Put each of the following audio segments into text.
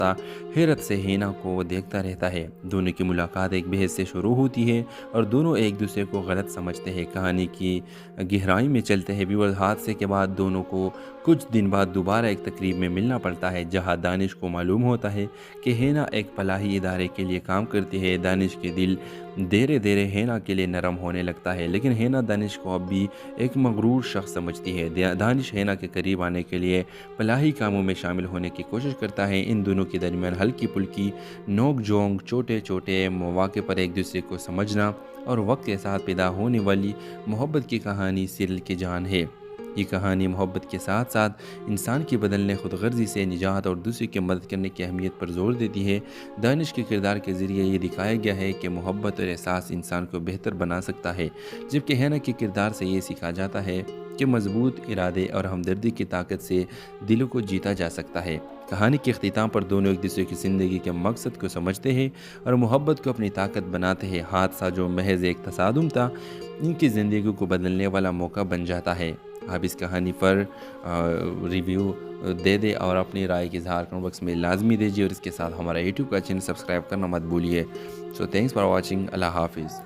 करता। हैरत से हेना को वो देखता रहता है। दोनों की मुलाकात एक बहस से शुरू होती है और दोनों एक दूसरे को गलत समझते हैं। कहानी की गहराई में चलते हैं व्यूअर्स। हादसे के बाद दोनों को कुछ दिन बाद दोबारा एक तकरीब में मिलना पड़ता है, जहां दानिश को मालूम होता है कि हेना एक फलाही इदारे के लिए काम करती है। दानिश के दिल धीरे धीरे हेना के लिए नरम होने लगता है, लेकिन हेना दानिश को अब भी एक मगरूर शख्स समझती है। दानिश हेना के करीब आने के लिए फलाही कामों में शामिल होने की कोशिश करता है। इन दोनों के दरमियान हल्की फुल्की नोक झोंक, छोटे छोटे मौके पर एक दूसरे को समझना और वक्त के साथ पैदा होने वाली मोहब्बत की कहानी सीरियल की जान है। ये कहानी मोहब्बत के साथ साथ इंसान की बदलने, खुदगर्जी से निजात और दूसरे की मदद करने की अहमियत पर जोर देती है। दानिश के किरदार के ज़रिए ये दिखाया गया है कि मोहब्बत और एहसास इंसान को बेहतर बना सकता है, जबकि हेना के किरदार से ये सीखा जाता है कि मजबूत इरादे और हमदर्दी की ताकत से दिलों को जीता जा सकता है। कहानी के अख्तिताम पर दोनों एक दूसरे की ज़िंदगी के मकसद को समझते हैं और मोहब्बत को अपनी ताकत बनाते हैं। हादसा जो महज एक तसादुम था, इनकी ज़िंदगी को बदलने वाला मौका बन जाता है। आप इस कहानी पर रिव्यू दे दें और अपनी राय की इज़हार कमेंट बॉक्स में लाजमी दीजिए और इसके साथ हमारा यूट्यूब का चैनल सब्सक्राइब करना मत भूलिए। So thanks for watching. अल्लाह हाफिज़।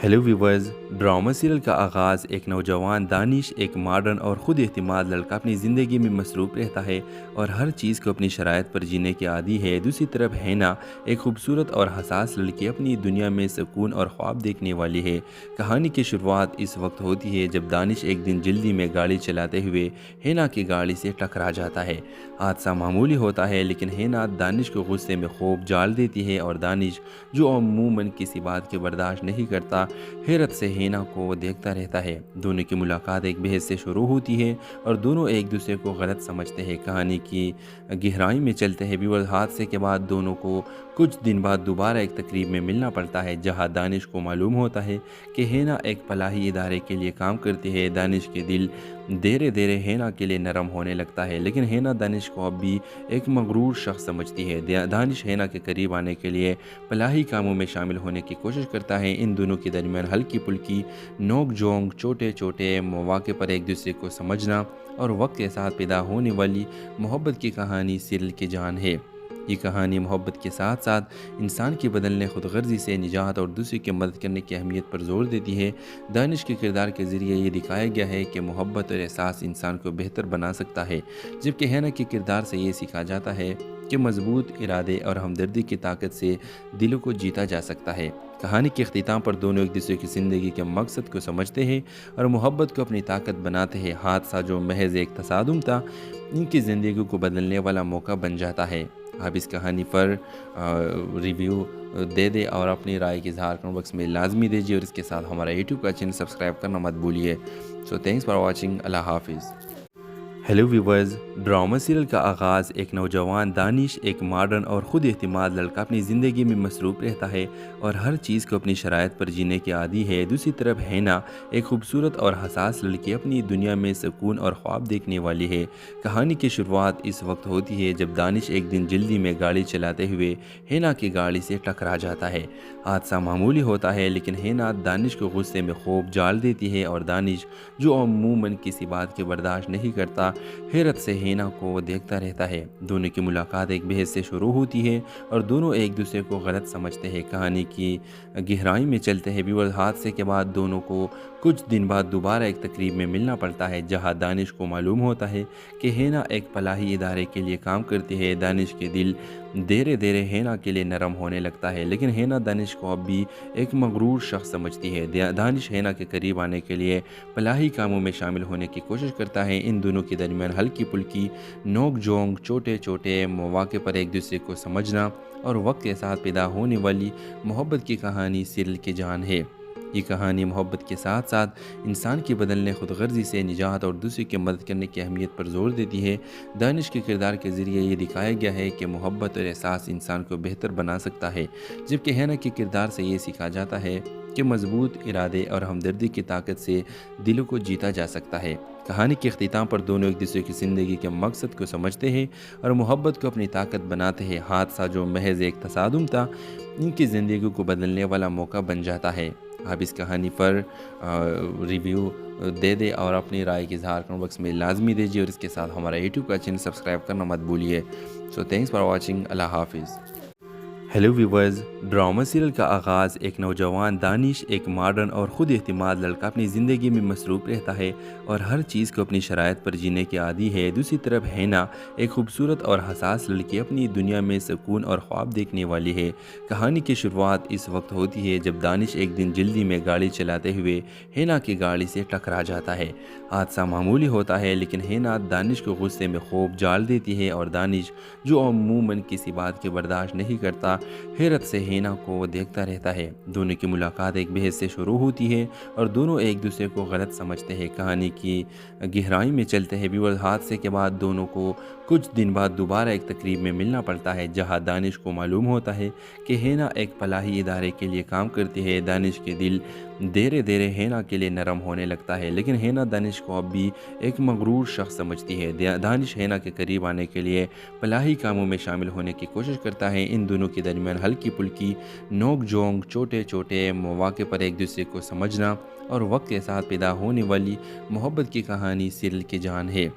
हेलो व्यूवर्स, ड्रामा सीरियल का आगाज़ एक नौजवान दानिश, एक मॉडर्न और ख़ुद एतमाद लड़का अपनी ज़िंदगी में मसरूफ़ रहता है और हर चीज़ को अपनी शराइत पर जीने के आदी है। दूसरी तरफ हेना, एक खूबसूरत और हसास लड़की, अपनी दुनिया में सुकून और ख्वाब देखने वाली है। कहानी की शुरुआत इस वक्त होती है जब दानिश एक दिन जल्दी में गाड़ी चलाते हुए हेना की गाड़ी से टकरा जाता है। हादसा मामूली होता है, लेकिन हेना दानिश को गुस्से में खूब जाल देती है और दानिश, जो अमूमन किसी बात की बर्दाश्त नहीं करता, हैरत से हेना को वो देखता रहता है। दोनों की मुलाकात एक बहस से शुरू होती है और दोनों एक दूसरे को गलत समझते हैं। कहानी की गहराई में चलते हैं व्यूअर्स। हादसे के बाद दोनों को कुछ दिन बाद दोबारा एक तकरीब में मिलना पड़ता है, जहां दानिश को मालूम होता है कि हेना एक फलाही इदारे के लिए काम करती है। दानिश के दिल धीरे धीरे हेना के लिए नरम होने लगता है, लेकिन हेना दानिश को अब भी एक मगरूर शख्स समझती है। दानिश हेना के करीब आने के लिए फलाही कामों में शामिल होने की कोशिश करता है। इन दोनों के दरमियान हल्की फुल्की नोक झोंक, छोटे छोटे मौके पर एक दूसरे को समझना और वक्त के साथ पैदा होने वाली मोहब्बत की कहानी सीरियल की जान है। ये कहानी मोहब्बत के साथ साथ इंसान की बदलने, खुदगर्जी से निजात और दूसरे की मदद करने की अहमियत पर जोर देती है। दानिश के किरदार के ज़रिए ये दिखाया गया है कि मोहब्बत और एहसास इंसान को बेहतर बना सकता है, जबकि हेना के किरदार से ये सीखा जाता है कि मजबूत इरादे और हमदर्दी की ताकत से दिलों को जीता जा सकता है। कहानी के अख्तिताम पर दोनों एक दूसरे की ज़िंदगी के मकसद को समझते हैं और मोहब्बत को अपनी ताकत बनाते हैं। हादसा जो महज एक तसादुम था, इनकी ज़िंदगी को बदलने वाला मौका बन जाता है। आप इस कहानी पर रिव्यू दे दें और अपनी राय की इज़हार कमेंट बॉक्स में लाजमी दीजिए और इसके साथ हमारा यूट्यूब का चैनल सब्सक्राइब करना मत भूलिए। So thanks for watching. अल्लाह हाफिज़। हेलो व्यूवर्स, ड्रामा सीरियल का आगाज़ एक नौजवान दानिश, एक मॉडर्न और ख़ुद एतमाद लड़का, अपनी ज़िंदगी में मसरूफ़ रहता है और हर चीज़ को अपनी शराइत पर जीने के आदी है। दूसरी तरफ हेना, एक खूबसूरत और हसास लड़की, अपनी दुनिया में सुकून और ख्वाब देखने वाली है। कहानी की शुरुआत इस वक्त होती है जब दानिश एक दिन जल्दी में गाड़ी चलाते हुए हेना की गाड़ी से टकरा जाता है। हादसा मामूली होता है, लेकिन हेना दानिश को गुस्से में खूब जाल देती है और दानिश, जो अमूमन किसी बात की बर्दाश्त नहीं करता, हैरत से हेना को वो देखता रहता है। दोनों की मुलाकात एक बहस से शुरू होती है और दोनों एक दूसरे को गलत समझते हैं। कहानी की गहराई में चलते हैं व्यूअर्स। हादसे के बाद दोनों को कुछ दिन बाद दोबारा एक तकरीब में मिलना पड़ता है, जहां दानिश को मालूम होता है कि हेना एक फलाही इदारे के लिए काम करती है। दानिश के दिल धीरे धीरे हेना के लिए नरम होने लगता है, लेकिन हेना दानिश को अब भी एक मगरूर शख्स समझती है। दानिश हेना के करीब आने के लिए फलाही कामों में शामिल होने की कोशिश करता है। इन दोनों के दरमियान हल्की फुल्की नोक झोंक, छोटे छोटे मौके पर एक दूसरे को समझना और वक्त के साथ पैदा होने वाली मोहब्बत की कहानी सीरियल की जान है। ये कहानी मोहब्बत के साथ साथ इंसान की बदलने, खुदगर्जी से निजात और दूसरे की मदद करने की अहमियत पर जोर देती है। दानिश के किरदार के ज़रिए ये दिखाया गया है कि मोहब्बत और एहसास इंसान को बेहतर बना सकता है, जबकि हेना के किरदार से ये सीखा जाता है कि मजबूत इरादे और हमदर्दी की ताकत से दिलों को जीता जा सकता है। कहानी के अख्तिताम पर दोनों एक दूसरे की ज़िंदगी के मकसद को समझते हैं और मोहब्बत को अपनी ताकत बनाते हैं। हादसा जो महज एक तसादुम था, इनकी ज़िंदगी को बदलने वाला मौका बन जाता है। آپ اس کہانی پر ریویو دے دیں اور اپنی رائے کی اظہار کمنٹ باکس میں لازمی دیجیے، اور اس کے ساتھ ہمارا یوٹیوب کا چینل سبسکرائب کرنا مت بھولیے۔ سو تھینکس فار واچنگ، اللہ حافظ۔ ہیلو ویورز، ڈرامہ سیریل کا آغاز ایک نوجوان دانش، ایک ماڈرن اور خود اعتماد لڑکا اپنی زندگی میں مصروف رہتا ہے اور ہر چیز کو اپنی شرائط پر جینے کے عادی ہے۔ دوسری طرف ہینا ایک خوبصورت اور حساس لڑکی اپنی دنیا میں سکون اور خواب دیکھنے والی ہے۔ کہانی کی شروعات اس وقت ہوتی ہے جب دانش ایک دن جلدی میں گاڑی چلاتے ہوئے ہینا کی گاڑی سے ٹکرا جاتا ہے۔ حادثہ معمولی ہوتا ہے لیکن ہینا دانش کو غصے میں خوب جال دیتی ہے، اور دانش جو عموماً کسی بات کی برداشت نہیں کرتا، حیرت سے ہینا کو دیکھتا رہتا ہے۔ دونوں کی ملاقات ایک بحث سے شروع ہوتی ہے اور دونوں ایک دوسرے کو غلط سمجھتے ہیں۔ کہانی کی گہرائی میں چلتے ہیں ویورز، حادثے کے بعد دونوں کو کچھ دن بعد دوبارہ ایک تقریب میں ملنا پڑتا ہے، جہاں دانش کو معلوم ہوتا ہے کہ ہینا ایک فلاحی ادارے کے لیے کام کرتی ہے۔ دانش کے دل دھیرے دھیرے ہینا کے لیے نرم ہونے لگتا ہے، لیکن ہینا دانش کو اب بھی ایک مغرور شخص سمجھتی ہے۔ دانش ہینا کے قریب آنے کے لیے فلاحی کاموں میں شامل ہونے کی کوشش کرتا ہے۔ ان دونوں کے درمیان ہلکی پھلکی نوک جھونک، چھوٹے چھوٹے مواقع پر ایک دوسرے کو سمجھنا اور وقت کے ساتھ پیدا ہونے والی محبت کی کہانی سیریل کی جان ہے۔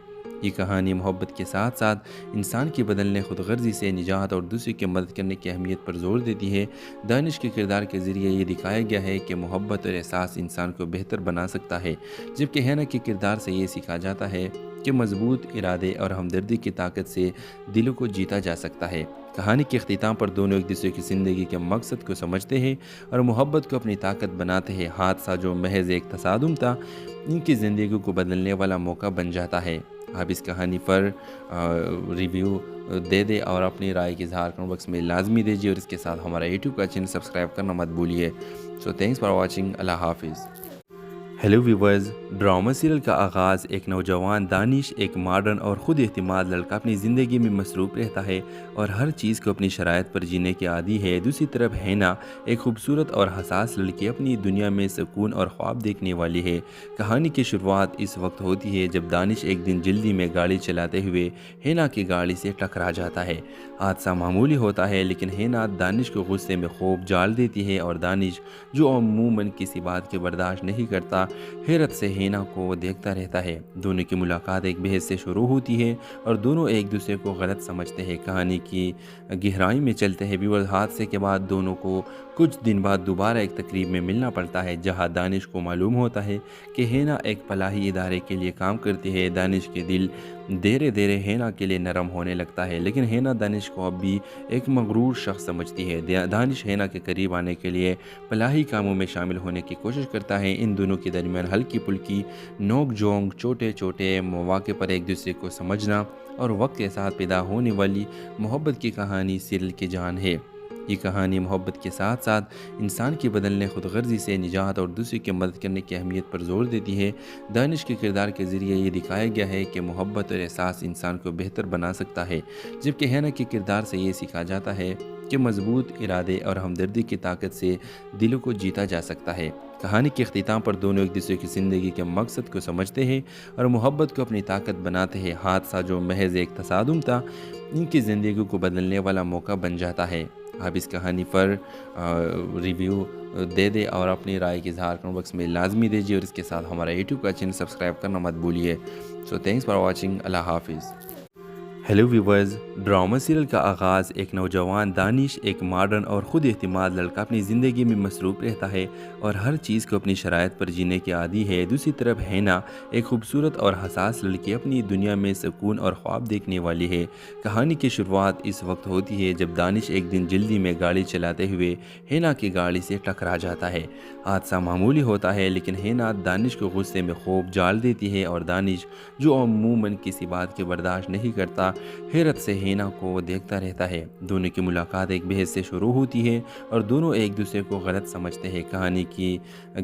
یہ کہانی محبت کے ساتھ ساتھ انسان کی بدلنے، خود غرضی سے نجات اور دوسرے کی مدد کرنے کی اہمیت پر زور دیتی ہے۔ دانش کے کردار کے ذریعے یہ دکھایا گیا ہے کہ محبت اور احساس انسان کو بہتر بنا سکتا ہے، جبکہ ہینا کے کردار سے یہ سیکھا جاتا ہے کہ مضبوط ارادے اور ہمدردی کی طاقت سے دلوں کو جیتا جا سکتا ہے۔ کہانی کے اختتام پر دونوں ایک دوسرے کی زندگی کے مقصد کو سمجھتے ہیں اور محبت کو اپنی طاقت بناتے ہیں۔ حادثہ جو محض ایک تصادم تھا، ان کی زندگی کو بدلنے والا موقع بن جاتا ہے۔ آپ اس کہانی پر ریویو دے دیں اور اپنی رائے کی اظہار کمنٹ باکس میں لازمی دیجیے، اور اس کے ساتھ ہمارا یوٹیوب کا چینل سبسکرائب کرنا مت بھولیے۔ سو تھینکس فار واچنگ، اللہ حافظ۔ ہیلو ویورز، ڈرامہ سیریل کا آغاز ایک نوجوان دانش، ایک ماڈرن اور خود اعتماد لڑکا اپنی زندگی میں مصروف رہتا ہے اور ہر چیز کو اپنی شرائط پر جینے کے عادی ہے۔ دوسری طرف ہینا ایک خوبصورت اور حساس لڑکی اپنی دنیا میں سکون اور خواب دیکھنے والی ہے۔ کہانی کی شروعات اس وقت ہوتی ہے جب دانش ایک دن جلدی میں گاڑی چلاتے ہوئے ہینا کی گاڑی سے ٹکرا جاتا ہے۔ حادثہ معمولی ہوتا ہے لیکن ہینا دانش کو غصے میں خوب جال دیتی ہے، اور دانش جو عموماً کسی بات کی برداشت نہیں کرتا، حیرت سے ہینا کو دیکھتا رہتا ہے۔ دونوں کی ملاقات ایک بحث سے شروع ہوتی ہے اور دونوں ایک دوسرے کو غلط سمجھتے ہیں۔ کہانی کی گہرائی میں چلتے ہیں ویورز، حادثے کے بعد دونوں کو کچھ دن بعد دوبارہ ایک تقریب میں ملنا پڑتا ہے، جہاں دانش کو معلوم ہوتا ہے کہ ہینا ایک فلاحی ادارے کے لیے کام کرتی ہے۔ دانش کے دل دھیرے دھیرے ہینا کے لیے نرم ہونے لگتا ہے، لیکن ہینا دانش کو اب بھی ایک مغرور شخص سمجھتی ہے۔ دانش ہینا کے قریب آنے کے لیے فلاحی کاموں میں شامل ہونے کی کوشش کرتا ہے۔ ان دونوں کے درمیان ہلکی پھلکی نوک جھونک، چھوٹے چھوٹے مواقع پر ایک دوسرے کو سمجھنا اور وقت کے ساتھ پیدا ہونے والی محبت کی کہانی سیریل کی جان ہے۔ یہ کہانی محبت کے ساتھ ساتھ انسان کی بدلنے، خود غرضی سے نجات اور دوسرے کی مدد کرنے کی اہمیت پر زور دیتی ہے۔ دانش کے کردار کے ذریعے یہ دکھایا گیا ہے کہ محبت اور احساس انسان کو بہتر بنا سکتا ہے، جبکہ ہینا کے کردار سے یہ سیکھا جاتا ہے کہ مضبوط ارادے اور ہمدردی کی طاقت سے دلوں کو جیتا جا سکتا ہے۔ کہانی کے اختتام پر دونوں ایک دوسرے کی زندگی کے مقصد کو سمجھتے ہیں اور محبت کو اپنی طاقت بناتے ہیں۔ حادثہ جو محض ایک تصادم تھا، ان کی زندگی کو بدلنے والا موقع بن جاتا ہے۔ آپ اس کہانی پر ریویو دے دیں اور اپنی رائے کی اظہار کمنٹ باکس میں لازمی دیجیے، اور اس کے ساتھ ہمارا یوٹیوب کا چینل سبسکرائب کرنا مت بھولیے۔ سو تھینکس فار واچنگ، اللہ حافظ۔ ہیلو ویورز، ڈرامہ سیریل کا آغاز ایک نوجوان دانش، ایک ماڈرن اور خود اعتماد لڑکا اپنی زندگی میں مصروف رہتا ہے اور ہر چیز کو اپنی شرائط پر جینے کے عادی ہے۔ دوسری طرف ہینا ایک خوبصورت اور حساس لڑکی اپنی دنیا میں سکون اور خواب دیکھنے والی ہے۔ کہانی کی شروعات اس وقت ہوتی ہے جب دانش ایک دن جلدی میں گاڑی چلاتے ہوئے ہینا کی گاڑی سے ٹکرا جاتا ہے۔ حادثہ معمولی ہوتا ہے لیکن ہینا دانش کو غصے میں خوب جال دیتی ہے، اور دانش جو عموماً کسی بات کی برداشت نہیں کرتا، حیرت سے ہینا کو دیکھتا رہتا ہے۔ دونوں کی ملاقات ایک بحث سے شروع ہوتی ہے اور دونوں ایک دوسرے کو غلط سمجھتے ہیں۔ کہانی کی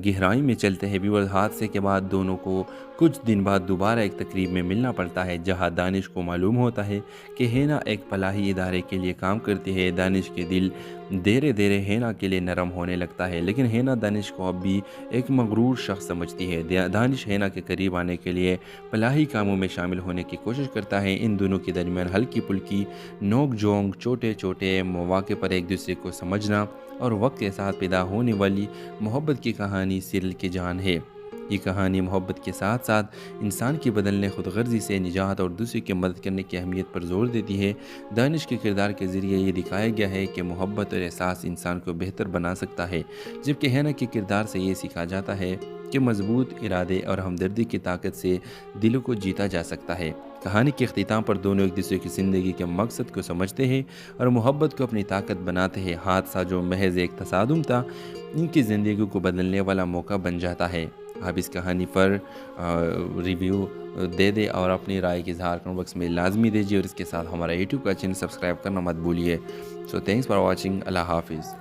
گہرائی میں چلتے ہیں ویورز، حادثے کے بعد دونوں کو कुछ दिन बाद दोबारा एक तकरीब में मिलना पड़ता है जहां दानिश को मालूम होता है कि हेना एक फलाही इदारे के लिए काम करती है। दानिश के दिल धीरे धीरे हेना के लिए नरम होने लगता है, लेकिन हेना दानिश को अब भी एक मगरूर शख्स समझती है। दानिश हेना के करीब आने के लिए फलाही कामों में शामिल होने की कोशिश करता है। इन दोनों के दरमियान हल्की फुल्की नोक झोंक, छोटे छोटे मौके पर एक दूसरे को समझना और वक्त के साथ पैदा होने वाली मोहब्बत की कहानी सीरियल की जान है। ये कहानी मोहब्बत के साथ साथ इंसान की बदलने खुदगर्जी से निजात और दूसरे की मदद करने की अहमियत पर जोर देती है। दानिश के किरदार के ज़रिए ये दिखाया गया है कि मोहब्बत और एहसास इंसान को बेहतर बना सकता है, जबकि हेना के किरदार से ये सीखा जाता है कि मजबूत इरादे और हमदर्दी की ताकत से दिलों को जीता जा सकता है। कहानी के अख्तिताम पर दोनों एक दूसरे की ज़िंदगी के मकसद को समझते हैं और मोहब्बत को अपनी ताकत बनाते हैं। हादसा जो महज एक तसादुम था, इनकी ज़िंदगी को बदलने वाला मौका बन जाता है। आप इस कहानी पर रिव्यू दे दें और अपनी राय की इज़हार कमेंट बॉक्स में लाजमी दीजिए और इसके साथ हमारा यूट्यूब का चैनल सब्सक्राइब करना मत भूलिए। So thanks for watching. अल्लाह हाफिज़।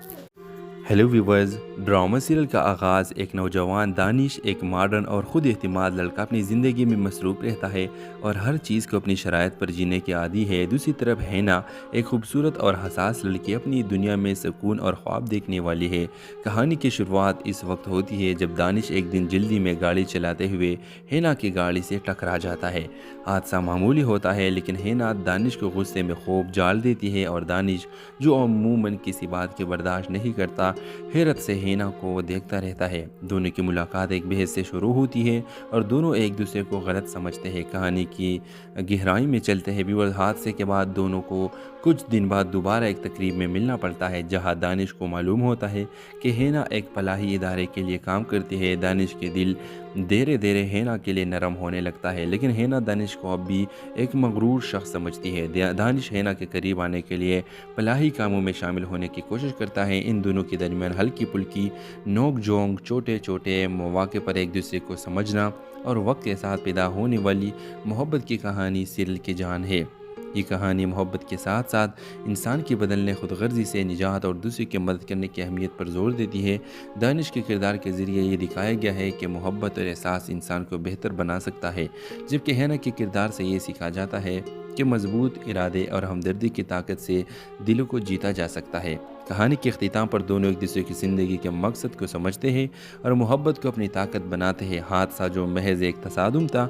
हेलो व्यूवर्स, ड्रामा सीरियल का आगाज़ एक नौजवान दानिश, एक मॉडर्न और ख़ुद एतमाद लड़का अपनी ज़िंदगी में मसरूफ़ रहता है और हर चीज़ को अपनी शराइत पर जीने के आदी है। दूसरी तरफ हेना, एक खूबसूरत और हसास लड़की, अपनी दुनिया में सुकून और ख्वाब देखने वाली है। कहानी की शुरुआत इस वक्त होती है जब दानिश एक दिन जल्दी में गाड़ी चलाते हुए हेना की गाड़ी से टकरा जाता है। हादसा मामूली होता है, लेकिन हेना दानिश को गुस्से में खूब जाल देती है और दानिश, जो अमूमन किसी बात के बर्दाश्त नहीं करता, हैरत से हेना को देखता रहता है। दोनों की मुलाकात एक बहस से शुरू होती है और दोनों एक दूसरे को गलत समझते हैं। कहानी की गहराई में चलते हैं व्यूअर्स। हादसे के बाद दोनों को कुछ दिन बाद दोबारा एक तकरीब में मिलना पड़ता है जहां दानिश को मालूम होता है कि हेना एक फलाही इदारे के लिए काम करती है। दानिश के दिल धीरे धीरे हेना के लिए नरम होने लगता है, लेकिन हेना दानिश को अब भी एक मगरूर शख्स समझती है। दानिश हेना के करीब आने के लिए फलाही कामों में शामिल होने की कोशिश करता है। इन दोनों के दरमियान हल्की फुल्की नोक झोंक, छोटे छोटे मौके पर एक दूसरे को समझना और वक्त के साथ पैदा होने वाली मोहब्बत की कहानी सीरियल की जान है। ये कहानी मोहब्बत के साथ साथ इंसान की बदलने खुदगर्जी से निजात और दूसरे की मदद करने की अहमियत पर जोर देती है। दानिश के किरदार के ज़रिए ये दिखाया गया है कि मोहब्बत और एहसास इंसान को बेहतर बना सकता है, जबकि हेना के किरदार से ये सीखा जाता है कि मजबूत इरादे और हमदर्दी की ताकत से दिलों को जीता जा सकता है। कहानी के अख्तिताम पर दोनों एक दूसरे की ज़िंदगी के मकसद को समझते हैं और मोहब्बत को अपनी ताकत बनाते हैं। हादसा जो महज एक तसादुम था,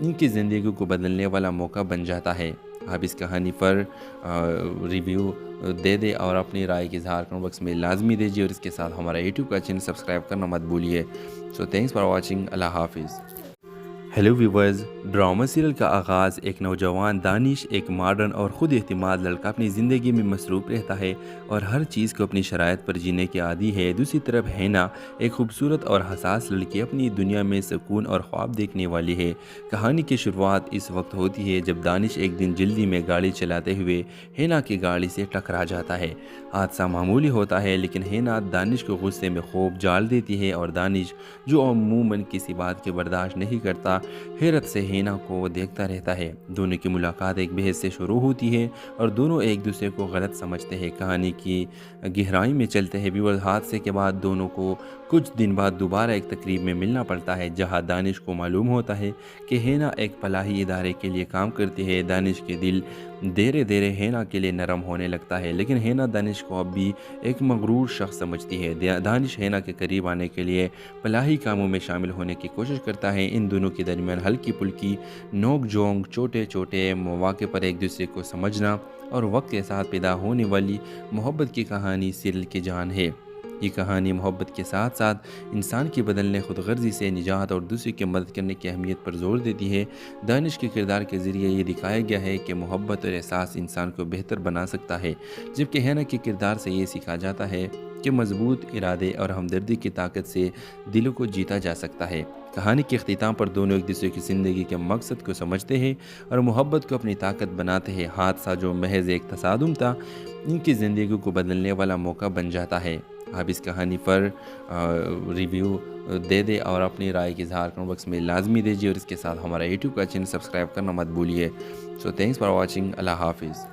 इनकी ज़िंदगी को बदलने वाला मौका बन जाता है। आप इस कहानी पर रिव्यू दे दें और अपनी राय की इज़हार कमेंट बॉक्स में लाजमी दीजिए और इसके साथ हमारा यूट्यूब का चैनल सब्सक्राइब करना मत भूलिए। So thanks for watching. अल्लाह हाफिज़। हेलो व्यूवर्स, ड्रामा सीरियल का आगाज़ एक नौजवान दानिश, एक मॉडर्न और ख़ुद एतमाद लड़का, अपनी ज़िंदगी में मसरूफ़ रहता है और हर चीज़ को अपनी शराइत पर जीने के आदी है। दूसरी तरफ हेना, एक खूबसूरत और हसास लड़की, अपनी दुनिया में सुकून और ख्वाब देखने वाली है। कहानी की शुरुआत इस वक्त होती है जब दानिश एक दिन जल्दी में गाड़ी चलाते हुए हेना की गाड़ी से टकरा जाता है। हादसा मामूली होता है, लेकिन हेना दानिश को गुस्से में खूब जाल देती है और दानिश, जो अमूमन किसी बात के बर्दाश्त नहीं करता, हैरत से हेना को देखता रहता है। दोनों की मुलाकात एक बहस से शुरू होती है और दोनों एक दूसरे को गलत समझते हैं। कहानी की गहराई में चलते हैं व्यूअर्स। हादसे के बाद दोनों को कुछ दिन बाद दोबारा एक तकरीब में मिलना पड़ता है जहां दानिश को मालूम होता है कि हेना एक फलाही इदारे के लिए काम करती है। दानिश के दिल धीरे धीरे हेना के लिए नरम होने लगता है, लेकिन हेना दानिश को अब भी एक मगरूर शख्स समझती है। दानिश हेना के करीब आने के लिए फलाही कामों में शामिल होने की कोशिश करता है। इन दोनों के दरमियान हल्की फुल्की नोक झोंक, छोटे छोटे मौके पर एक दूसरे को समझना और वक्त के साथ पैदा होने वाली मोहब्बत की कहानी सीरियल की जान है। ये कहानी मोहब्बत के साथ साथ इंसान की बदलने खुदगर्जी से निजात और दूसरे की मदद करने की अहमियत पर जोर देती है। दानिश के किरदार के ज़रिए ये दिखाया गया है कि मोहब्बत और एहसास इंसान को बेहतर बना सकता है, जबकि हेना के किरदार से ये सीखा जाता है कि मजबूत इरादे और हमदर्दी की ताकत से दिलों को जीता जा सकता है। कहानी के अख्तिताम पर दोनों एक दूसरे की ज़िंदगी के मकसद को समझते हैं और मोहब्बत को अपनी ताकत बनाते हैं। हादसा जो महज एक तसादुम था, इनकी ज़िंदगी को बदलने वाला मौका बन जाता है। आप इस कहानी पर रिव्यू दे दें और अपनी राय की इज़हार कमेंट बॉक्स में लाजमी दीजिए और इसके साथ हमारा यूट्यूब का चैनल सब्सक्राइब करना मत भूलिए। So thanks for watching. अल्लाह हाफिज़।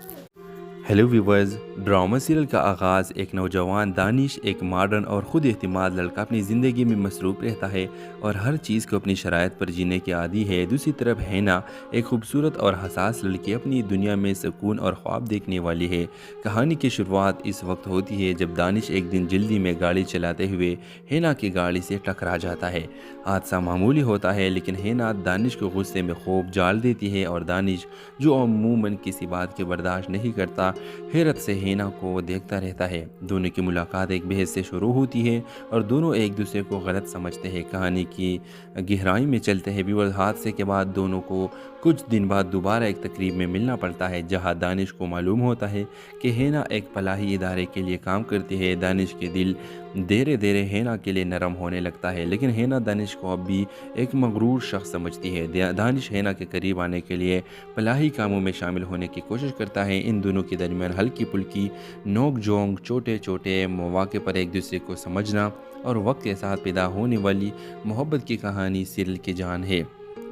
Hello viewers. ड्रामा सीरियल का आगाज़ एक नौजवान दानिश एक मॉडर्न और ख़ुद एतमाद लड़का अपनी ज़िंदगी में मसरूफ़ रहता है और हर चीज़ को अपनी शराइत पर जीने के आदी है। दूसरी तरफ हैना एक खूबसूरत और हसास लड़की अपनी दुनिया में सुकून और ख्वाब देखने वाली है। कहानी की शुरुआत इस वक्त होती है जब दानिश एक दिन जल्दी में गाड़ी चलाते हुए हैना की गाड़ी से टकरा जाता है। हादसा मामूली होता है लेकिन हैना दानिश को गुस्से में खूब जाल देती है और दानिश, जो अमूमन किसी बात के बर्दाश्त नहीं करता, हैरत से हैना को देखता रहता है। दोनों की मुलाकात एक बहस से शुरू होती है और दोनों एक दूसरे को गलत समझते हैं। कहानी की गहराई में चलते हैं व्यूअर्स। हादसे के बाद दोनों को कुछ दिन बाद दोबारा एक तकरीब में मिलना पड़ता है जहां दानिश को मालूम होता है कि हैना एक फलाही इदारे के लिए काम करती है। दानिश के दिल धीरे धीरे हैना के लिए नरम होने लगता है लेकिन हैना दानिश को अब भी एक मगरूर शख्स समझती है। दानिश हैना के करीब आने के लिए फलाही कामों में शामिल होने की कोशिश करता है। इन दोनों के दरमियान हल्की फुल्की नोक झोंक, छोटे छोटे मौके पर एक दूसरे को समझना और वक्त के साथ पैदा होने वाली मोहब्बत की कहानी सीरियल की जान है।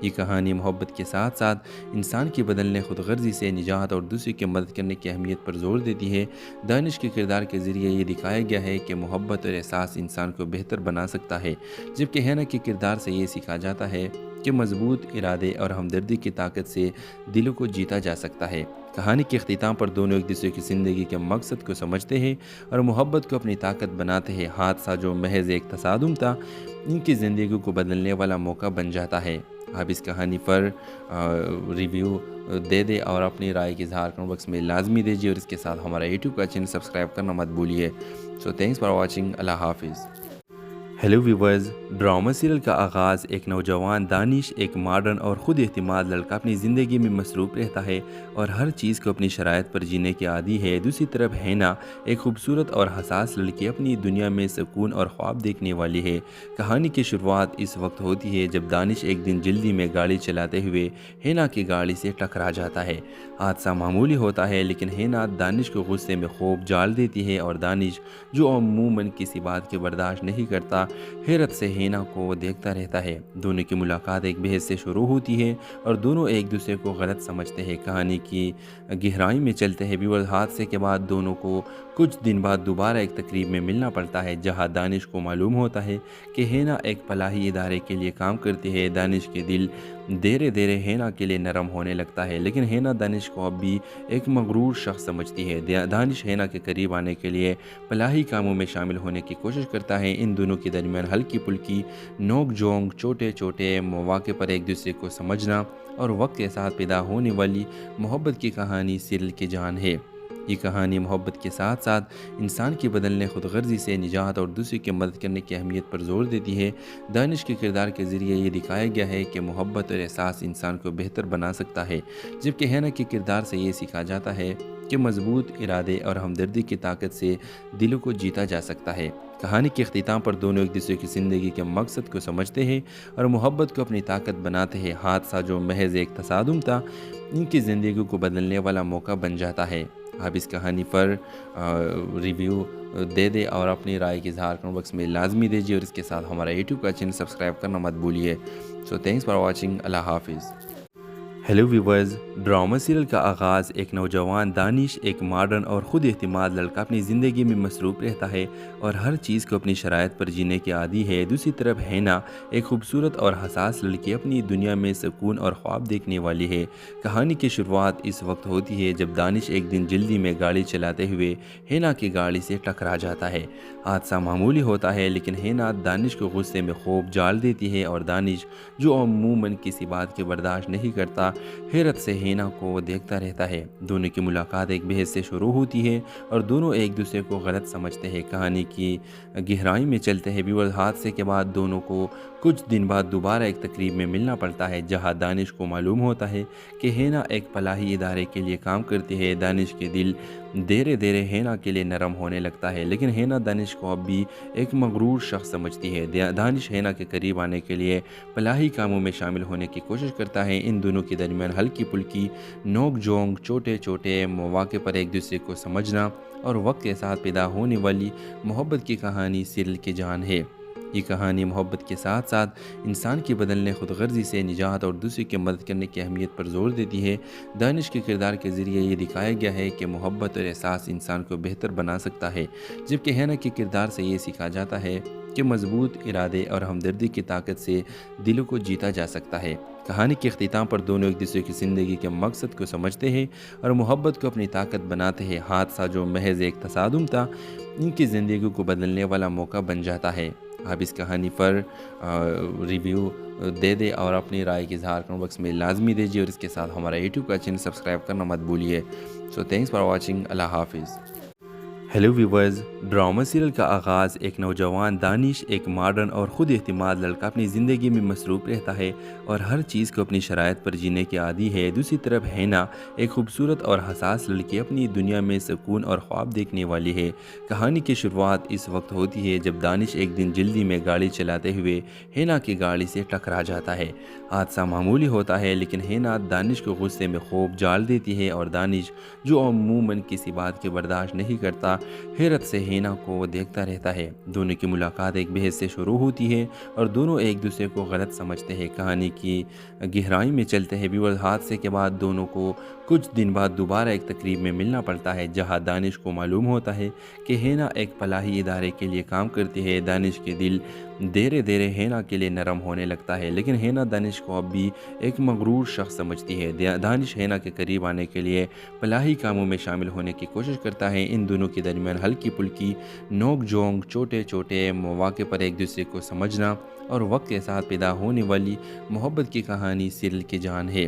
ये कहानी मोहब्बत के साथ साथ इंसान की बदलने खुदगर्जी से निजात और दूसरे की मदद करने की अहमियत पर जोर देती है। दानिश के किरदार के ज़रिए ये दिखाया गया है कि मोहब्बत और एहसास इंसान को बेहतर बना सकता है, जबकि हैना के किरदार से ये सीखा जाता है कि मजबूत इरादे और हमदर्दी की ताकत से दिलों को जीता जा सकता है। कहानी के अख्तिताम पर दोनों एक दूसरे की ज़िंदगी के मकसद को समझते हैं और मोहब्बत को अपनी ताकत बनाते हैं। हादसा जो महज एक तसादुम था, इनकी ज़िंदगी को बदलने वाला मौका बन जाता है। आप इस कहानी पर रिव्यू दे दें और अपनी राय की इज़हार कमेंट बॉक्स में लाजमी दीजिए और इसके साथ हमारा यूट्यूब का चैनल सब्सक्राइब करना मत भूलिए। So thanks for watching. अल्लाह हाफिज़। Hello viewers. ड्रामा सीरियल का आगाज़ एक नौजवान दानिश एक मॉडर्न और ख़ुद एतमाद लड़का अपनी ज़िंदगी में मसरूफ़ रहता है और हर चीज़ को अपनी शराइत पर जीने के आदी है। दूसरी तरफ हैना एक खूबसूरत और हसास लड़की अपनी दुनिया में सुकून और ख्वाब देखने वाली है। कहानी की शुरुआत इस वक्त होती है जब दानिश एक दिन जल्दी में गाड़ी चलाते हुए हैना की गाड़ी से टकरा जाता है। हादसा मामूली होता है लेकिन हैना दानिश को गुस्से में खूब जाल देती है और दानिश, जो अमूमन किसी बात के बर्दाश्त नहीं करता, हैरत से हैना को देखता रहता है। दोनों की मुलाकात एक बहस से शुरू होती है और दोनों एक दूसरे को गलत समझते हैं। कहानी की गहराई में चलते हैं व्यूअर्स। हादसे के बाद दोनों को कुछ दिन बाद दोबारा एक तकरीब में मिलना पड़ता है जहां दानिश को मालूम होता है कि हैना एक फलाही इदारे के लिए काम करती है। दानिश के दिल धीरे धीरे हैना के लिए नरम होने लगता है लेकिन हैना दानिश को अब भी एक मगरूर शख्स समझती है। दानिश हैना के करीब आने के लिए फलाही कामों में शामिल होने की कोशिश करता है। इन दोनों के दरमियान हल्की फुल्की नोक झोंक, छोटे छोटे मौके पर एक दूसरे को समझना और वक्त के साथ पैदा होने वाली मोहब्बत की कहानी सीरियल की जान है। ये कहानी मोहब्बत के साथ साथ इंसान की बदलने खुदगर्जी से निजात और दूसरे की मदद करने की अहमियत पर जोर देती है। दानिश के किरदार के ज़रिए ये दिखाया गया है कि मोहब्बत और एहसास इंसान को बेहतर बना सकता है, जबकि हैना के किरदार से ये सीखा जाता है कि मजबूत इरादे और हमदर्दी की ताकत से दिलों को जीता जा सकता है। कहानी के अख्तिताम पर दोनों एक दूसरे की ज़िंदगी के मकसद को समझते हैं और मोहब्बत को अपनी ताकत बनाते हैं। हादसा जो महज एक तसादुम था, इनकी ज़िंदगी को बदलने वाला मौका बन जाता है। आप इस कहानी पर रिव्यू दे दें और अपनी राय की इज़हार कमेंट बॉक्स में लाजमी दीजिए और इसके साथ हमारा यूट्यूब का चैनल सब्सक्राइब करना मत भूलिए। So thanks for watching. अल्लाह हाफिज़। Hello viewers. ड्रामा सीरियल का आगाज़ एक नौजवान दानिश एक मॉडर्न और ख़ुद एतमाद लड़का अपनी ज़िंदगी में मसरूफ़ रहता है और हर चीज़ को अपनी शराइत पर जीने के आदी है। दूसरी तरफ हैना एक खूबसूरत और हसास लड़की अपनी दुनिया में सुकून और ख्वाब देखने वाली है। कहानी की शुरुआत इस वक्त होती है जब दानिश एक दिन जल्दी में गाड़ी चलाते हुए हैना की गाड़ी से टकरा जाता है। हादसा मामूली होता है लेकिन हैना दानिश को गुस्से में खूब जाल देती है और दानिश, जो अमूमन किसी बात के बर्दाश्त नहीं करता, हैरत से हैना को देखता रहता है। दोनों की मुलाकात एक बहस से शुरू होती है और दोनों एक दूसरे को गलत समझते हैं। कहानी की गहराई में चलते हैं व्यूअर्स। हादसे के बाद दोनों को कुछ दिन बाद दोबारा एक तकरीब में मिलना पड़ता है जहां दानिश को मालूम होता है कि हैना एक फलाही इदारे के लिए काम करती है। दानिश के दिल धीरे धीरे हैना के लिए नरम होने लगता है लेकिन हैना दानिश को अब भी एक मगरूर शख्स समझती है। दानिश हैना के करीब आने के लिए फलाही कामों में शामिल होने की कोशिश करता है। इन दोनों के दरमियान हल्की फुल्की नोक झोंक, छोटे छोटे मौके पर एक दूसरे को समझना और वक्त के साथ पैदा होने वाली मोहब्बत की कहानी सीरियल की जान है। یہ کہانی محبت کے ساتھ ساتھ انسان کی بدلنے خود غرضی سے نجات اور دوسرے کی مدد کرنے کی اہمیت پر زور دیتی ہے۔ دانش کے کردار کے ذریعے یہ دکھایا گیا ہے کہ محبت اور احساس انسان کو بہتر بنا سکتا ہے، جبکہ ہینا کے کردار سے یہ سیکھا جاتا ہے کہ مضبوط ارادے اور ہمدردی کی طاقت سے دلوں کو جیتا جا سکتا ہے۔ کہانی کے اختتام پر دونوں ایک دوسرے کی زندگی کے مقصد کو سمجھتے ہیں اور محبت کو اپنی طاقت بناتے ہیں۔ حادثہ جو محض ایک تصادم تھا، ان کی زندگی کو بدلنے والا موقع بن جاتا ہے۔ آپ اس کہانی پر ریویو دے دیں اور اپنی رائے کی اظہار کمنٹ باکس میں لازمی دیجیے، اور اس کے ساتھ ہمارا یوٹیوب کا چینل سبسکرائب کرنا مت بھولیے۔ سو تھینکس فار واچنگ۔ اللہ حافظ۔ ہیلو ویورز، ڈرامہ سیریل کا آغاز ایک نوجوان دانش، ایک ماڈرن اور خود اعتماد لڑکا اپنی زندگی میں مصروف رہتا ہے اور ہر چیز کو اپنی شرائط پر جینے کے عادی ہے۔ دوسری طرف ہینا ایک خوبصورت اور حساس لڑکی اپنی دنیا میں سکون اور خواب دیکھنے والی ہے۔ کہانی کی شروعات اس وقت ہوتی ہے جب دانش ایک دن جلدی میں گاڑی چلاتے ہوئے ہینا کی گاڑی سے ٹکرا جاتا ہے۔ حادثہ معمولی ہوتا ہے لیکن ہینا دانش کو غصے میں خوب جال دیتی ہے، اور دانش جو عموماً کسی بات کے برداشت نہیں کرتا، حیرت سے ہینا کو دیکھتا رہتا ہے۔ دونوں کی ملاقات ایک بحث سے شروع ہوتی ہے اور دونوں ایک دوسرے کو غلط سمجھتے ہیں۔ کہانی کی گہرائی میں چلتے ہیں ویورز، حادثے کے بعد دونوں کو کچھ دن بعد دوبارہ ایک تقریب میں ملنا پڑتا ہے، جہاں دانش کو معلوم ہوتا ہے کہ ہینا ایک فلاحی ادارے کے لیے کام کرتی ہے۔ دانش کے دل دھیرے دھیرے ہینا کے لیے نرم ہونے لگتا ہے، لیکن ہینا دانش کو اب بھی ایک مغرور شخص سمجھتی ہے۔ دانش ہینا کے قریب آنے کے لیے فلاحی کاموں میں شامل ہونے کی کوشش کرتا ہے۔ ان دونوں کے درمیان ہلکی پھلکی نوک جھونک، چھوٹے چھوٹے مواقع پر ایک دوسرے کو سمجھنا اور وقت کے ساتھ پیدا ہونے والی محبت کی کہانی سیریل کی جان ہے۔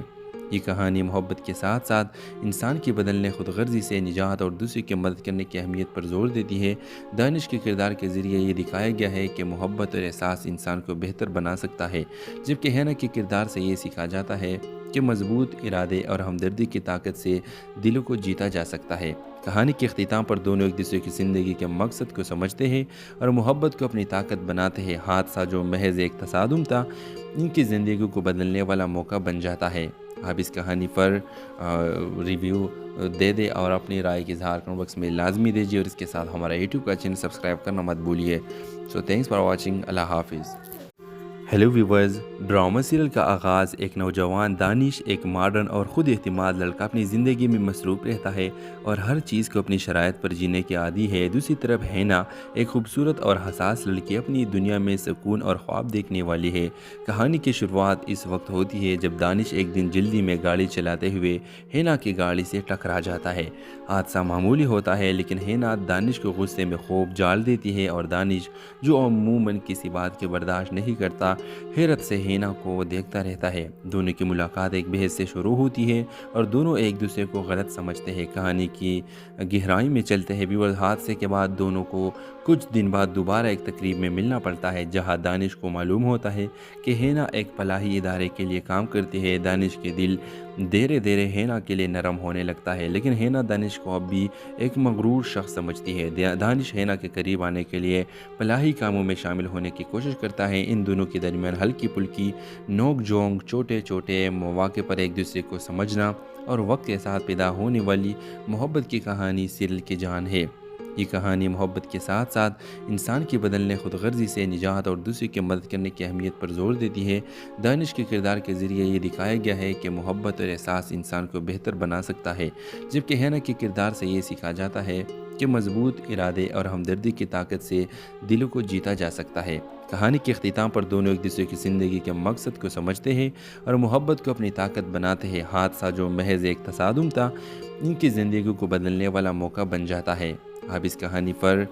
یہ کہانی محبت کے ساتھ ساتھ انسان کی بدلنے خود غرضی سے نجات اور دوسرے کی مدد کرنے کی اہمیت پر زور دیتی ہے۔ دانش کے کردار کے ذریعے یہ دکھایا گیا ہے کہ محبت اور احساس انسان کو بہتر بنا سکتا ہے، جبکہ ہینا کے کردار سے یہ سیکھا جاتا ہے کہ مضبوط ارادے اور ہمدردی کی طاقت سے دلوں کو جیتا جا سکتا ہے۔ کہانی کے اختتام پر دونوں ایک دوسرے کی زندگی کے مقصد کو سمجھتے ہیں اور محبت کو اپنی طاقت بناتے ہیں۔ حادثہ جو محض ایک تصادم تھا، ان کی زندگی کو بدلنے والا موقع بن جاتا ہے۔ آپ اس کہانی پر ریویو دے دیں اور اپنی رائے کی اظہار کمنٹ باکس میں لازمی دیجیے، اور اس کے ساتھ ہمارا یوٹیوب کا چینل سبسکرائب کرنا مت بھولیے۔ سو تھینکس فار واچنگ۔ اللہ حافظ۔ ہیلو ویورز، ڈرامہ سیریل کا آغاز ایک نوجوان دانش، ایک ماڈرن اور خود اعتماد لڑکا اپنی زندگی میں مصروف رہتا ہے اور ہر چیز کو اپنی شرائط پر جینے کے عادی ہے۔ دوسری طرف ہینا ایک خوبصورت اور حساس لڑکی اپنی دنیا میں سکون اور خواب دیکھنے والی ہے۔ کہانی کی شروعات اس وقت ہوتی ہے جب دانش ایک دن جلدی میں گاڑی چلاتے ہوئے ہینا کی گاڑی سے ٹکرا جاتا ہے۔ حادثہ معمولی ہوتا ہے لیکن ہینا دانش کو غصے میں خوب جال دیتی ہے، اور دانش جو عموماً کسی بات کے برداشت نہیں کرتا، حیرت سے ہینا کو دیکھتا رہتا ہے۔ دونوں کی ملاقات ایک بحث سے شروع ہوتی ہے اور دونوں ایک دوسرے کو غلط سمجھتے ہیں۔ کہانی کی گہرائی میں چلتے ہیں ویورز، حادثے کے بعد دونوں کو کچھ دن بعد دوبارہ ایک تقریب میں ملنا پڑتا ہے، جہاں دانش کو معلوم ہوتا ہے کہ ہینا ایک فلاحی ادارے کے لیے کام کرتی ہے۔ دانش کے دل دھیرے دھیرے ہینا کے لیے نرم ہونے لگتا ہے، لیکن ہینا دانش کو اب بھی ایک مغرور شخص سمجھتی ہے۔ دانش ہینا کے قریب آنے کے لیے فلاحی کاموں میں شامل ہونے کی کوشش کرتا ہے۔ ان دونوں کے درمیان ہلکی پھلکی نوک جھونک، چھوٹے چھوٹے مواقع پر ایک دوسرے کو سمجھنا اور وقت کے ساتھ پیدا ہونے والی محبت کی کہانی سیریل کی جان ہے۔ یہ کہانی محبت کے ساتھ ساتھ انسان کی بدلنے خود غرضی سے نجات اور دوسرے کی مدد کرنے کی اہمیت پر زور دیتی ہے۔ دانش کے کردار کے ذریعے یہ دکھایا گیا ہے کہ محبت اور احساس انسان کو بہتر بنا سکتا ہے، جبکہ ہینا کے کردار سے یہ سیکھا جاتا ہے کہ مضبوط ارادے اور ہمدردی کی طاقت سے دلوں کو جیتا جا سکتا ہے۔ کہانی کے اختتام پر دونوں ایک دوسرے کی زندگی کے مقصد کو سمجھتے ہیں اور محبت کو اپنی طاقت بناتے ہیں۔ حادثہ جو محض ایک تصادم تھا، ان کی زندگی کو بدلنے والا موقع بن جاتا ہے۔ آپ اس کہانی پر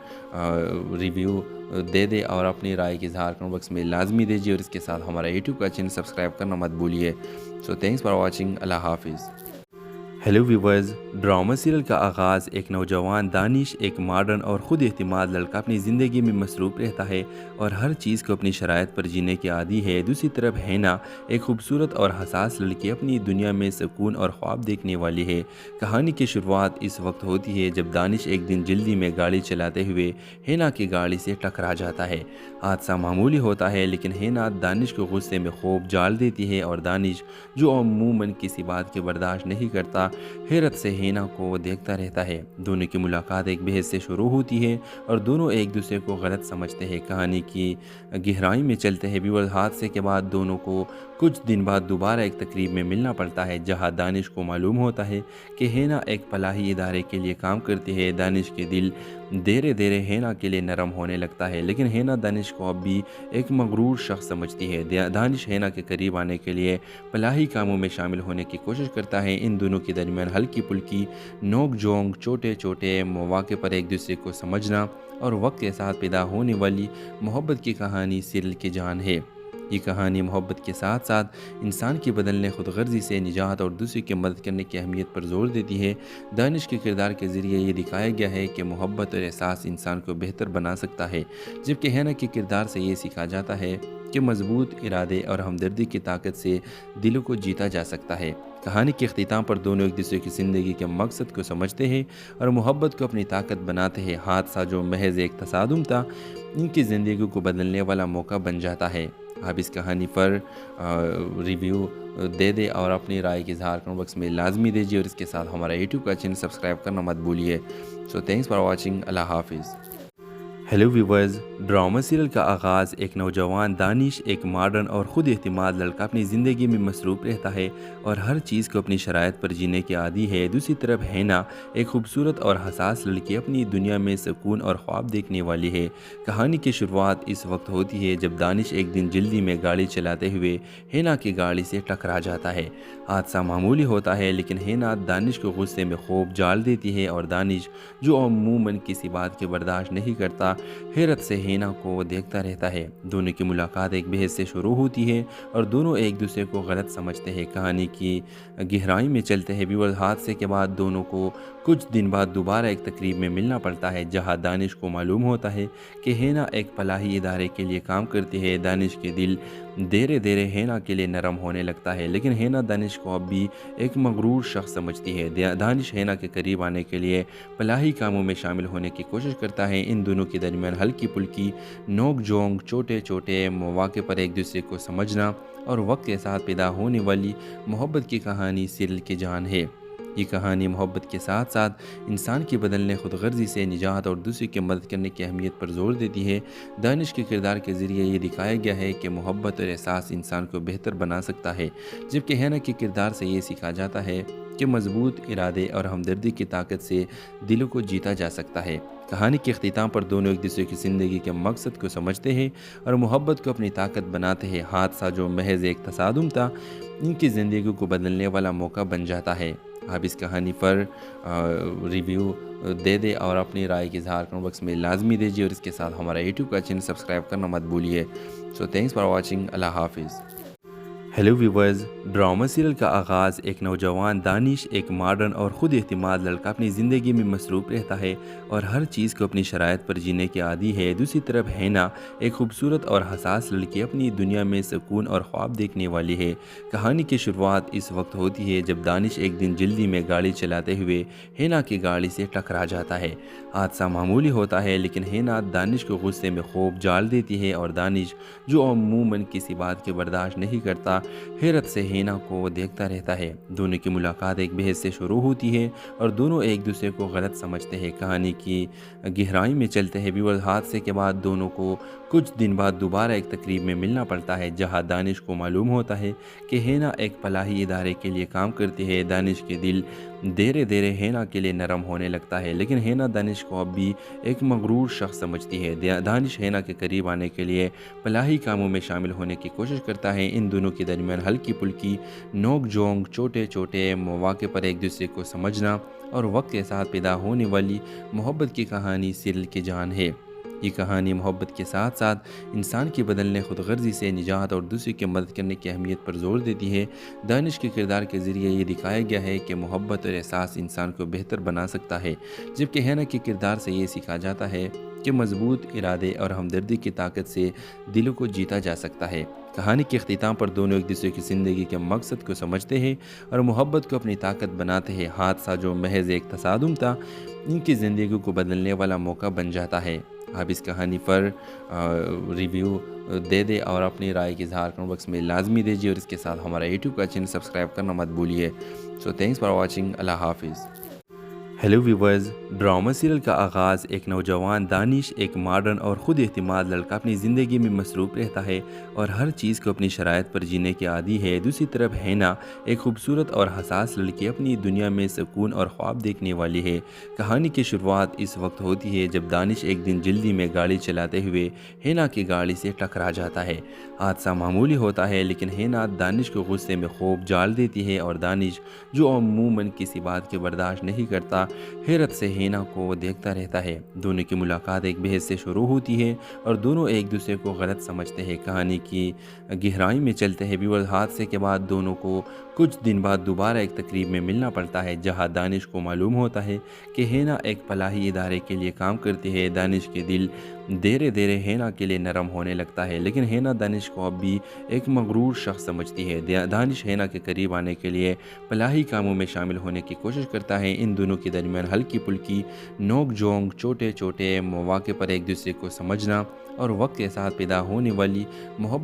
ریویو دے دیں اور اپنی رائے کی اظہار کمنٹ باکس میں لازمی دیجیے، اور اس کے ساتھ ہمارا یوٹیوب کا چینل سبسکرائب کرنا مت بھولیے۔ سو تھینکس فار واچنگ۔ اللہ حافظ۔ ہیلو ویورز، ڈرامہ سیریل کا آغاز ایک نوجوان دانش، ایک ماڈرن اور خود اعتماد لڑکا اپنی زندگی میں مصروف رہتا ہے اور ہر چیز کو اپنی شرائط پر جینے کے عادی ہے۔ دوسری طرف ہینا ایک خوبصورت اور حساس لڑکی اپنی دنیا میں سکون اور خواب دیکھنے والی ہے۔ کہانی کی شروعات اس وقت ہوتی ہے جب دانش ایک دن جلدی میں گاڑی چلاتے ہوئے ہینا کی گاڑی سے ٹکرا جاتا ہے۔ حادثہ معمولی ہوتا ہے لیکن ہینا دانش کو غصے میں خوب جال دیتی ہے، اور دانش جو عموماً کسی بات کے برداشت نہیں کرتا، हैरत से हेना को वो देखता रहता है। दोनों की मुलाकात एक बहस से शुरू होती है और दोनों एक दूसरे को गलत समझते हैं। कहानी की गहराई में चलते हैं व्यूअर्स। हादसे के बाद दोनों को कुछ दिन बाद दोबारा एक तकरीब में मिलना पड़ता है, जहां दानिश को मालूम होता है कि हेना एक फलाही इदारे के लिए काम करती है। दानिश के दिल धीरे धीरे हेना के लिए नरम होने लगता है, लेकिन हेना दानिश को अब भी एक मगरूर शख्स समझती है। दानिश हेना के करीब आने के लिए फलाही कामों में शामिल होने की कोशिश करता है। इन दोनों के दरमियान हल्की पुल्की नोक झोंक, छोटे छोटे मौके पर एक दूसरे को समझना और वक्त के साथ पैदा होने वाली मोहब्बत की कहानी सीरियल की जान है। ये कहानी मोहब्बत के साथ साथ इंसान की बदलने खुदगर्जी से निजात और दूसरे की मदद करने की अहमियत पर जोर देती है। दानिश के किरदार के ज़रिए ये दिखाया गया है कि मोहब्बत और एहसास इंसान को बेहतर बना सकता है, जबकि हेना के किरदार से ये सीखा जाता है कि मजबूत इरादे और हमदर्दी की ताकत से दिलों को जीता जा सकता है। कहानी के अख्तिताम पर दोनों एक दूसरे की ज़िंदगी के मकसद को समझते हैं और मोहब्बत को अपनी ताकत बनाते हैं। हादसा जो महज एक तसादुम था, इनकी ज़िंदगी को बदलने वाला मौका बन जाता है। आप इस कहानी पर रिव्यू दे दें और अपनी राय की इज़हार कमेंट बॉक्स में लाजमी दीजिए और इसके साथ हमारा यूट्यूब का चैनल सब्सक्राइब करना मत भूलिए। So thanks for watching. अल्लाह हाफिज़। हेलो व्यूवर्स, ड्रामा सीरियल का आगाज़ एक नौजवान दानिश, एक मॉडर्न और ख़ुद एतमाद लड़का अपनी ज़िंदगी में मसरूफ़ रहता है और हर चीज़ को अपनी शराइत पर जीने के आदी है। दूसरी तरफ हेना, एक खूबसूरत और हसास लड़की, अपनी दुनिया में सुकून और ख्वाब देखने वाली है। कहानी की शुरुआत इस वक्त होती है जब दानिश एक दिन जल्दी में गाड़ी चलाते हुए हेना की गाड़ी से टकरा जाता है। हादसा मामूली होता है, लेकिन हेना दानिश को गुस्से में खूब जाल देती है और दानिश, जो अमूमन किसी बात के बर्दाश्त नहीं करता, हैरत से हेना को वो देखता रहता है। दोनों की मुलाकात एक बहस से शुरू होती है और दोनों एक दूसरे को गलत समझते हैं। कहानी की गहराई में चलते हैं व्यूअर्स। हादसे के बाद दोनों को कुछ दिन बाद दोबारा एक तकरीब में मिलना पड़ता है, जहां दानिश को मालूम होता है कि हेना एक फलाही इदारे के लिए काम करती है। दानिश के दिल धीरे धीरे हेना के लिए नरम होने लगता है, लेकिन हेना दानिश को अब भी एक मगरूर शख्स समझती है। दानिश हेना के करीब आने के लिए फलाही कामों में शामिल होने की कोशिश करता है। इन दोनों के दरमियान हल्की पुल्की नोक झोंक, छोटे छोटे मौके पर एक दूसरे को समझना और वक्त के साथ पैदा होने वाली मोहब्बत की कहानी सीरियल की जान है। ये कहानी मोहब्बत के साथ साथ इंसान की बदलने खुदगर्जी से निजात और दूसरे की मदद करने की अहमियत पर जोर देती है। दानिश के किरदार के ज़रिए ये दिखाया गया है कि मोहब्बत और एहसास इंसान को बेहतर बना सकता है, जबकि हेना के किरदार से ये सीखा जाता है कि मजबूत इरादे और हमदर्दी की ताकत से दिलों को जीता जा सकता है। कहानी के अख्तिताम पर दोनों एक दूसरे की ज़िंदगी के मकसद को समझते हैं और मोहब्बत को अपनी ताकत बनाते हैं। हादसा जो महज एक तसादुम था, इनकी ज़िंदगी को बदलने वाला मौका बन जाता है। आप इस कहानी पर रिव्यू दे दें और अपनी राय की इज़हार कमेंट बॉक्स में लाजमी दीजिए और इसके साथ हमारा यूट्यूब का चैनल सब्सक्राइब करना मत भूलिए। So thanks for watching. अल्लाह हाफिज़। हेलो व्यूवर्स, ड्रामा सीरियल का आगाज़ एक नौजवान दानिश, एक मॉडर्न और ख़ुद एतमाद लड़का, अपनी ज़िंदगी में मसरूफ़ रहता है और हर चीज़ को अपनी शराइत पर जीने के आदी है। दूसरी तरफ हेना, एक खूबसूरत और हसास लड़की, अपनी दुनिया में सुकून और ख्वाब देखने वाली है। कहानी की शुरुआत इस वक्त होती है जब दानिश एक दिन जल्दी में गाड़ी चलाते हुए हेना की गाड़ी से टकरा जाता है। हादसा मामूली होता है, लेकिन हेना दानिश को गुस्से में खूब जाल देती है और दानिश, जो अमूमन किसी बात के बर्दाश्त नहीं करता, हैरत से हेना को वो देखता रहता है। दोनों की मुलाकात एक बहस से शुरू होती है और दोनों एक दूसरे को गलत समझते हैं। कहानी की गहराई में चलते हैं व्यूअर्स। हादसे के बाद दोनों को कुछ दिन बाद दोबारा एक तकरीब में मिलना पड़ता है, जहां दानिश को मालूम होता है कि हेना एक फलाही इदारे के लिए काम करती है। दानिश के दिल धीरे धीरे हेना के लिए नरम होने लगता है, लेकिन हेना दानिश को अब भी एक मगरूर शख्स समझती है। दानिश हेना के करीब आने के लिए फलाही कामों में शामिल होने की कोशिश करता है। इन दोनों के दरमियान हल्की पुल्की नोक झोंक, छोटे छोटे मौके पर एक दूसरे को समझना और वक्त के साथ पैदा होने वाली मोहब्बत की कहानी सीरियल की जान है। ये कहानी मोहब्बत के साथ साथ इंसान की बदलने खुदगर्जी से निजात और दूसरे की मदद करने की अहमियत पर जोर देती है। दानिश के किरदार के ज़रिए ये दिखाया गया है कि मोहब्बत और एहसास इंसान को बेहतर बना सकता है, जबकि हेना के किरदार से ये सीखा जाता है कि मजबूत इरादे और हमदर्दी की ताकत से दिलों को जीता जा सकता है। कहानी के अख्तिताम पर दोनों एक दूसरे की ज़िंदगी के मकसद को समझते हैं और मोहब्बत को अपनी ताकत बनाते हैं। हादसा जो महज एक तसादुम था, इनकी ज़िंदगी को बदलने वाला मौका बन जाता है। आप इस कहानी पर रिव्यू दे दें और अपनी राय की इज़हार कमेंट बॉक्स में लाजमी दीजिए और इसके साथ हमारा यूट्यूब का चैनल सब्सक्राइब करना मत भूलिए। So thanks for watching. अल्लाह हाफिज़। हेलो व्यूवर्स, ड्रामा सीरियल का आगाज़ एक नौजवान दानिश, एक मॉडर्न और ख़ुद एतमाद लड़का अपनी ज़िंदगी में मसरूफ़ रहता है और हर चीज़ को अपनी शराइत पर जीने के आदी है। दूसरी तरफ हैना, एक खूबसूरत और हसास लड़की, अपनी दुनिया में सुकून और ख्वाब देखने वाली है। कहानी की शुरुआत इस वक्त होती है जब दानिश एक दिन जल्दी में गाड़ी चलाते हुए हैना की गाड़ी से टकरा जाता है। हादसा मामूली होता है लेकिन हैना दानिश को गुस्से में खूब जाल देती है और दानिश, जो अमूमन किसी बात के बर्दाश्त नहीं करता, हैरत से हैना को देखता रहता है। दोनों की मुलाकात एक बहस से शुरू होती है और दोनों एक दूसरे को गलत समझते हैं। कहानी की गहराई में चलते हैं व्यूअर्स। हादसे के बाद दोनों को कुछ दिन बाद दोबारा एक तकरीब में मिलना पड़ता है जहां दानिश को मालूम होता है कि हैना एक फलाही इदारे के लिए काम करती है। दानिश के दिल धीरे धीरे हैना के लिए नरम होने लगता है लेकिन हैना दानिश को अब भी एक मगरूर शख्स समझती है। दानिश हैना के करीब आने के लिए फलाही कामों में शामिल होने की कोशिश करता है। इन दोनों के दरमियान हल्की पुल्की नोक झोंक, छोटे छोटे मौके पर एक दूसरे को समझना और वक्त के साथ पैदा होने वाली मोहब्बत